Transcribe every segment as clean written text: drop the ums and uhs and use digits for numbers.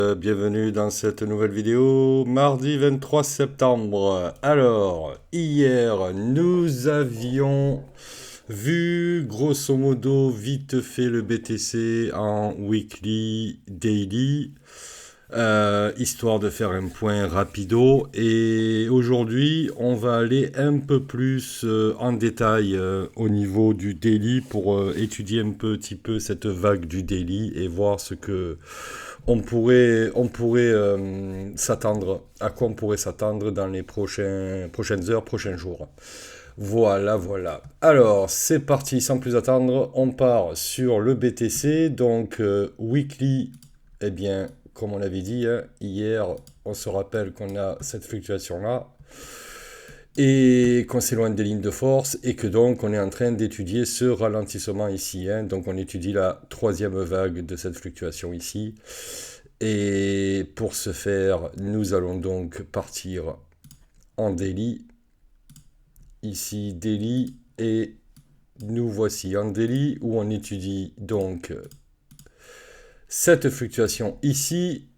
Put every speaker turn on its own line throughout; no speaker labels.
Bienvenue dans cette nouvelle vidéo, mardi 23 septembre. Alors, hier, nous avions vu grosso modo vite fait le BTC en weekly, daily, histoire de faire un point rapido. Et aujourd'hui, on va aller un peu plus en détail au niveau du daily pour étudier un petit peu cette vague du daily et voir ce que on pourrait s'attendre, à quoi on pourrait s'attendre dans les prochaines heures, prochains jours. Voilà, voilà. Alors, c'est parti, sans plus attendre, on part sur le BTC, donc weekly, eh bien, comme on l'avait dit hein, hier, on se rappelle qu'on a cette fluctuation-là, et qu'on s'éloigne des lignes de force, et que donc on est en train d'étudier ce ralentissement ici. Hein. Donc on étudie la troisième vague de cette fluctuation ici. Et pour ce faire, nous allons donc partir en daily. Ici, daily. Et nous voici en daily où on étudie donc cette fluctuation ici.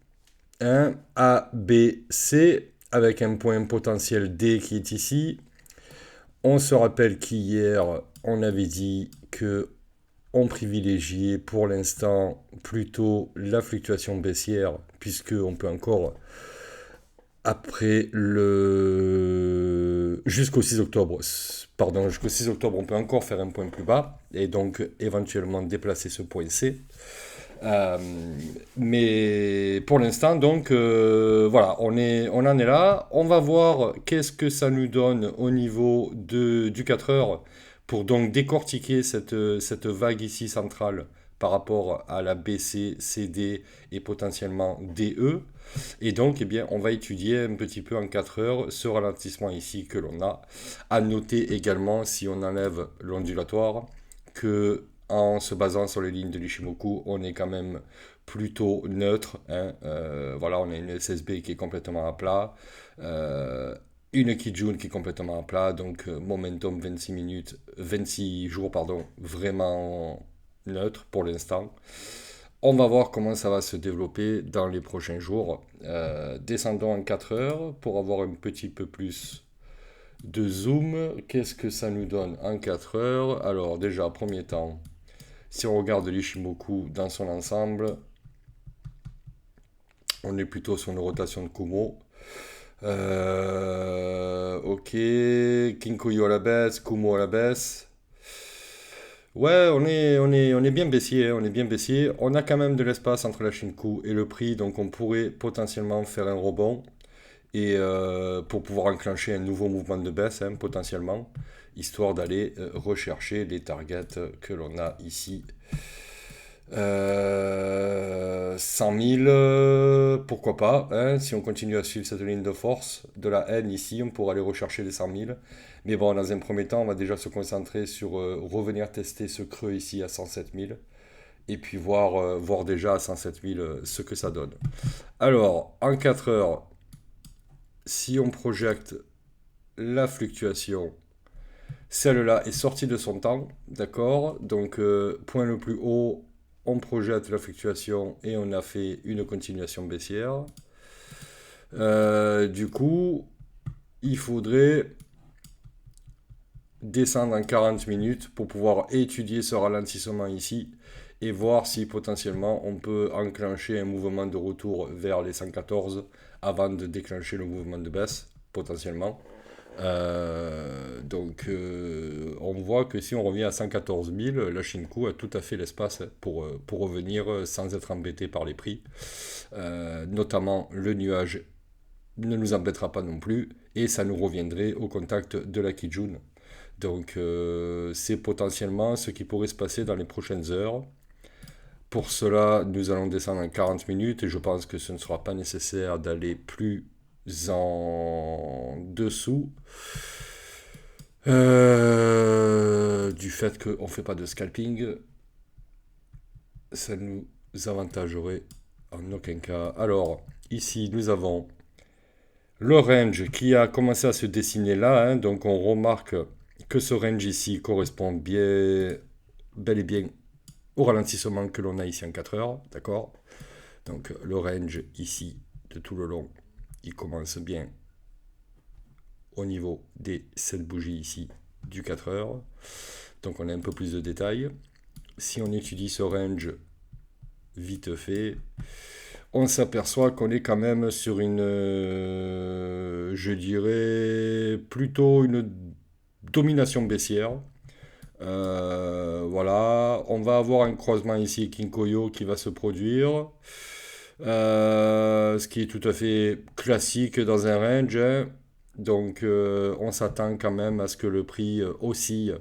Hein, A, B, C. Avec un point potentiel D qui est ici. On se rappelle qu'hier, on avait dit que on privilégiait pour l'instant plutôt la fluctuation baissière, puisque on peut encore, après le... jusqu'au 6 octobre, pardon, jusqu'au 6 octobre, on peut encore faire un point plus bas, et donc éventuellement déplacer ce point C. Euh, mais pour l'instant, donc, voilà, on en est là. On va voir qu'est-ce que ça nous donne au niveau du 4 heures pour donc décortiquer cette vague ici centrale par rapport à la BC, CD et potentiellement DE. Et donc, eh bien, on va étudier un petit peu en 4 heures ce ralentissement ici que l'on a. À noter également, si on enlève l'ondulatoire, que en se basant sur les lignes de l'Ishimoku, on est quand même plutôt neutre. Hein. Voilà, on a une SSB qui est complètement à plat, une Kijun qui est complètement à plat, donc momentum 26 minutes, 26 jours, pardon, vraiment neutre pour l'instant. On va voir comment ça va se développer dans les prochains jours. Descendons en 4 heures pour avoir un petit peu plus de zoom. Qu'est-ce que ça nous donne en 4 heures? Alors déjà, premier temps, si on regarde l'Ishimoku dans son ensemble, on est plutôt sur une rotation de Kumo. Ok, Kinkuyo à la baisse, Kumo à la baisse. Ouais, on est bien baissier, hein, on est bien baissier. On a quand même de l'espace entre la Shinku et le prix, donc on pourrait potentiellement faire un rebond et pour pouvoir enclencher un nouveau mouvement de baisse, hein, potentiellement, histoire d'aller rechercher les targets que l'on a ici. 100 000, pourquoi pas, hein, si on continue à suivre cette ligne de force de la haine ici, on pourra aller rechercher les 100 000. Mais bon, dans un premier temps, on va déjà se concentrer sur revenir tester ce creux ici à 107 000 et puis voir déjà à 107 000 ce que ça donne. Alors, en 4 heures, si on projette la fluctuation, celle-là est sortie de son temps, d'accord? Donc, point le plus haut, on projette la fluctuation et on a fait une continuation baissière. Du coup, il faudrait descendre en 40 minutes pour pouvoir étudier ce ralentissement ici et voir si potentiellement on peut enclencher un mouvement de retour vers les 114 avant de déclencher le mouvement de baisse, potentiellement. Donc, on voit que si on revient à 114 000, la Shinku a tout à fait l'espace pour revenir sans être embêté par les prix. Notamment, le nuage ne nous embêtera pas non plus et ça nous reviendrait au contact de la Kijun. Donc, c'est potentiellement ce qui pourrait se passer dans les prochaines heures. Pour cela, nous allons descendre en 40 minutes et je pense que ce ne sera pas nécessaire d'aller plus en dessous du fait qu'on ne fait pas de scalping. Ça nous avantagerait en aucun cas. Alors, ici, nous avons le range qui a commencé à se dessiner là. Hein, donc, on remarque que ce range ici correspond bien, bel et bien au ralentissement que l'on a ici en 4 heures. D'accord. Donc le range ici de tout le long, il commence bien au niveau des 7 bougies ici du 4 heures. Donc on a un peu plus de détails. Si on étudie ce range vite fait, on s'aperçoit qu'on est quand même sur une, je dirais, plutôt une domination baissière. Voilà, on va avoir un croisement ici Kinkoyo qui va se produire. Ce qui est tout à fait classique dans un range, hein. Donc on s'attend quand même à ce que le prix oscille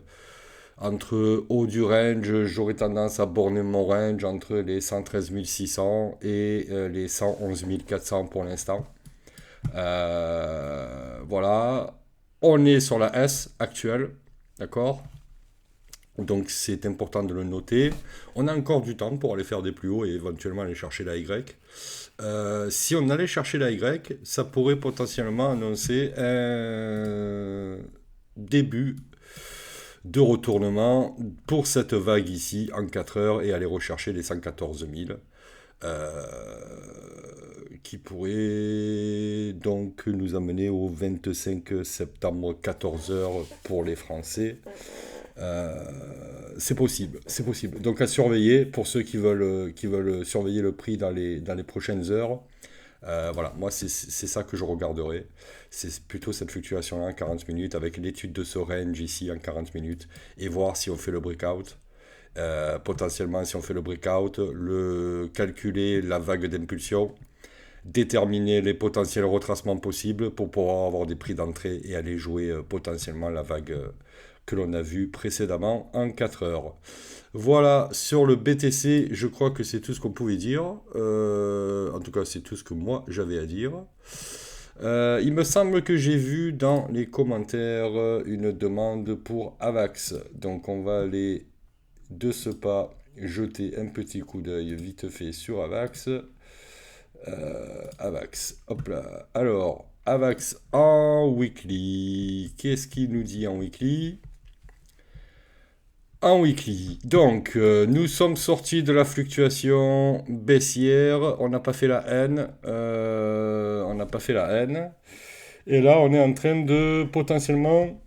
entre haut du range. J'aurais tendance à borner mon range entre les 113 600 et les 111 400 pour l'instant. Voilà, on est sur la S actuelle, d'accord? Donc c'est important de le noter. On a encore du temps pour aller faire des plus hauts et éventuellement aller chercher la Y. Si on allait chercher la Y, ça pourrait potentiellement annoncer un début de retournement pour cette vague ici en 4 heures et aller rechercher les 114 000. Qui pourrait donc nous amener au 25 septembre 14 heures pour les Français. C'est possible, c'est possible. Donc à surveiller pour ceux qui veulent surveiller le prix dans les prochaines heures. Voilà, moi c'est ça que je regarderai. C'est plutôt cette fluctuation-là en 40 minutes avec l'étude de ce range ici en 40 minutes et voir si on fait le breakout. Potentiellement, si on fait le breakout, calculer la vague d'impulsion, déterminer les potentiels retracements possibles pour pouvoir avoir des prix d'entrée et aller jouer potentiellement la vague que l'on a vue précédemment en 4 heures. Voilà, sur le BTC, je crois que c'est tout ce qu'on pouvait dire. En tout cas, c'est tout ce que moi j'avais à dire. Il me semble que j'ai vu dans les commentaires une demande pour AVAX. Donc on va aller de ce pas jeter un petit coup d'œil vite fait sur AVAX. AVAX, hop là. Alors, AVAX en weekly. Qu'est-ce qu'il nous dit en weekly? En weekly. Donc, nous sommes sortis de la fluctuation baissière. On n'a pas fait la haine. On n'a pas fait la haine. Et là, on est en train de potentiellement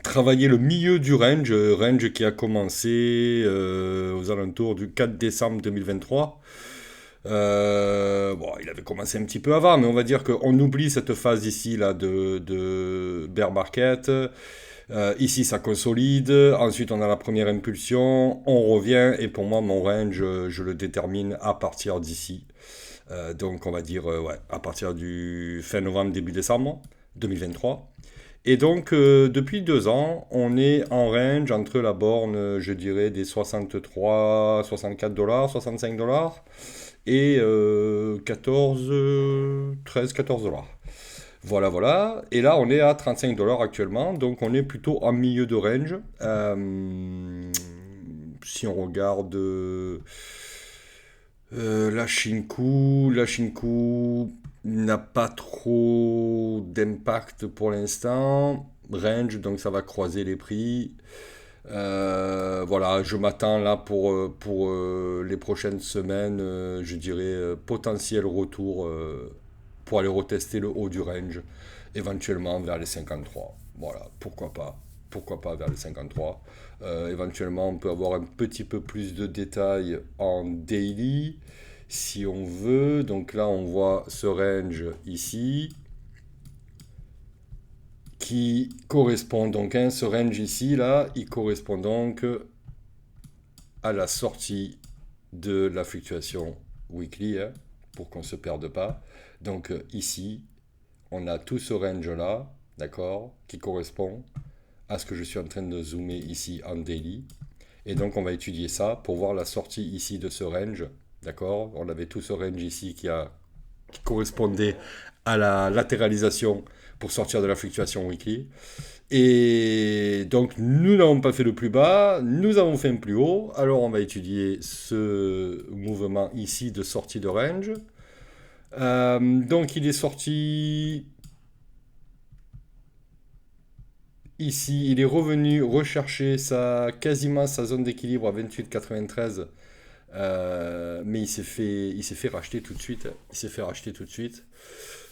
travailler le milieu du range qui a commencé aux alentours du 4 décembre 2023. Bon, il avait commencé un petit peu avant, mais on va dire qu'on oublie cette phase ici là de bear market. Ici, ça consolide. Ensuite, on a la première impulsion. On revient. Et pour moi, mon range, je le détermine à partir d'ici. Donc, on va dire ouais, à partir du fin novembre, début décembre 2023. Et donc, depuis 2 ans, on est en range entre la borne, je dirais, des 63, 64 dollars, 65 dollars et 14, 13, 14 dollars. Voilà, voilà. Et là, on est à 35 dollars actuellement, donc on est plutôt en milieu de range. Si on regarde la Shinku n'a pas trop d'impact pour l'instant. Range, donc ça va croiser les prix. Voilà, je m'attends là pour les prochaines semaines, je dirais potentiel retour pour aller retester le haut du range, éventuellement vers les 53. Voilà, pourquoi pas. Pourquoi pas vers les 53. Éventuellement, on peut avoir un petit peu plus de détails en daily, si on veut. Donc là, on voit ce range ici, qui correspond donc, hein, ce range ici, là, il correspond donc à la sortie de la fluctuation weekly, hein, pour qu'on ne se perde pas. Donc ici, on a tout ce range-là, d'accord, qui correspond à ce que je suis en train de zoomer ici en daily. Et donc on va étudier ça pour voir la sortie ici de ce range, d'accord. On avait tout ce range ici qui correspondait à la latéralisation pour sortir de la fluctuation weekly. Et donc nous n'avons pas fait le plus bas, nous avons fait un plus haut. Alors on va étudier ce mouvement ici de sortie de range. Donc il est sorti ici, il est revenu rechercher quasiment sa zone d'équilibre à 28,93 Mais il s'est fait racheter tout de suite. Il s'est fait racheter tout de suite.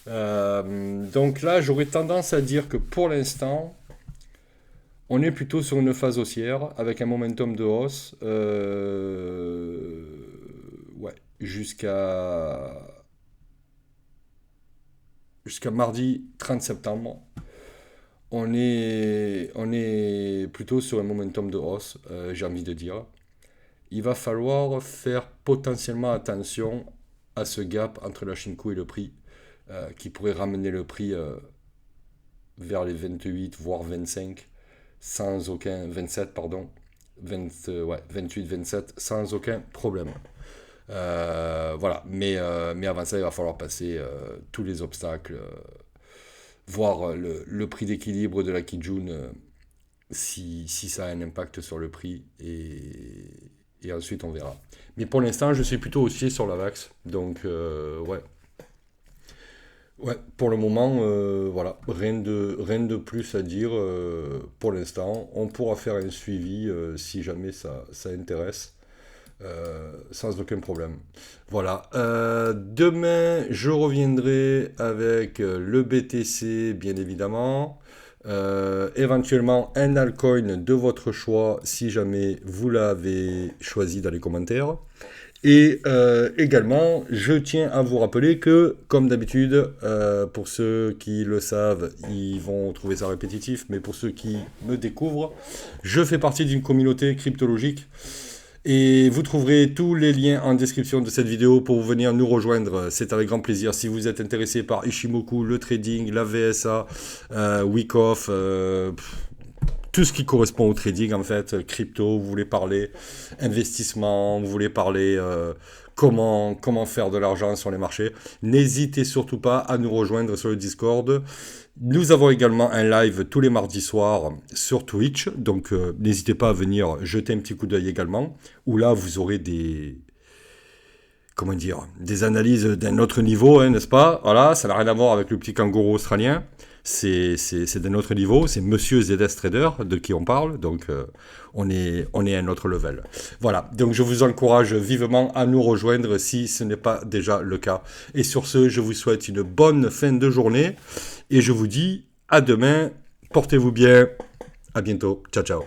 Donc là, j'aurais tendance à dire que pour l'instant, on est plutôt sur une phase haussière avec un momentum de hausse. Ouais, jusqu'à mardi 30 septembre. On est plutôt sur un momentum de hausse, j'ai envie de dire. Il va falloir faire potentiellement attention à ce gap entre la Shinko et le prix, qui pourrait ramener le prix vers les 28, voire 25, sans aucun 27, pardon, 28, 27, sans aucun problème. Voilà, mais avant ça, il va falloir passer tous les obstacles, voir le prix d'équilibre de la Kijun, si ça a un impact sur le prix, et ensuite on verra. Mais pour l'instant, je suis plutôt haussier sur la VAX, donc ouais. Ouais, pour le moment, voilà, rien de plus à dire pour l'instant. On pourra faire un suivi si jamais ça intéresse, sans aucun problème. Voilà. Demain, je reviendrai avec le BTC, bien évidemment. Éventuellement, un altcoin de votre choix, si jamais vous l'avez choisi dans les commentaires. Et également, je tiens à vous rappeler que, comme d'habitude, pour ceux qui le savent, ils vont trouver ça répétitif, mais pour ceux qui me découvrent, je fais partie d'une communauté cryptologique. Et vous trouverez tous les liens en description de cette vidéo pour venir nous rejoindre. C'est avec grand plaisir. Si vous êtes intéressé par Ishimoku, le trading, la VSA, Wyckoff, tout ce qui correspond au trading en fait, crypto, vous voulez parler investissement, vous voulez parler comment faire de l'argent sur les marchés, n'hésitez surtout pas à nous rejoindre sur le Discord. Nous avons également un live tous les mardis soirs sur Twitch, donc n'hésitez pas à venir jeter un petit coup d'œil également, où là vous aurez des analyses d'un autre niveau, hein, n'est-ce pas? Voilà, ça n'a rien à voir avec le petit kangourou australien. C'est d'un autre niveau, c'est Monsieur ZS Trader de qui on parle, donc on est à un autre level. Voilà, donc je vous encourage vivement à nous rejoindre si ce n'est pas déjà le cas. Et sur ce, je vous souhaite une bonne fin de journée et je vous dis à demain, portez-vous bien, à bientôt, ciao ciao.